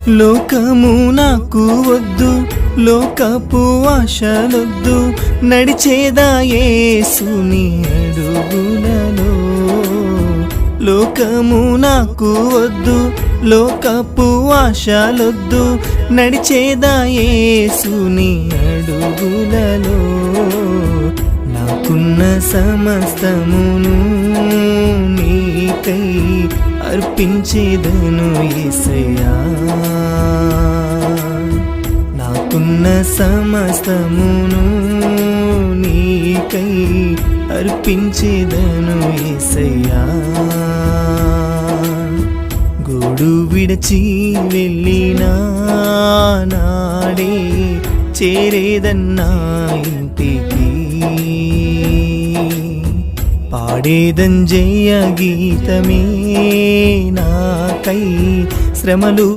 లోకము నాకు వద్దు, లోకపు ఆశలొద్దు, నడిచేదా యేసుని అడుగులలో. లోకము నాకు వద్దు, లోకపు ఆశలొద్దు, నడిచేదా యేసుని అడుగులలో. నాకున్న సమస్తమును నీకై అర్పించేదను యేసయ్యా. నాకున్న సమస్తమును నీకై అర్పించేదను యేసయ్యా. గూడు విడిచి వెళ్ళినా నాడే చేరేదన్నా ఇంటికి. పాడేదన్ జయ గీతమే నాకై శ్రమలు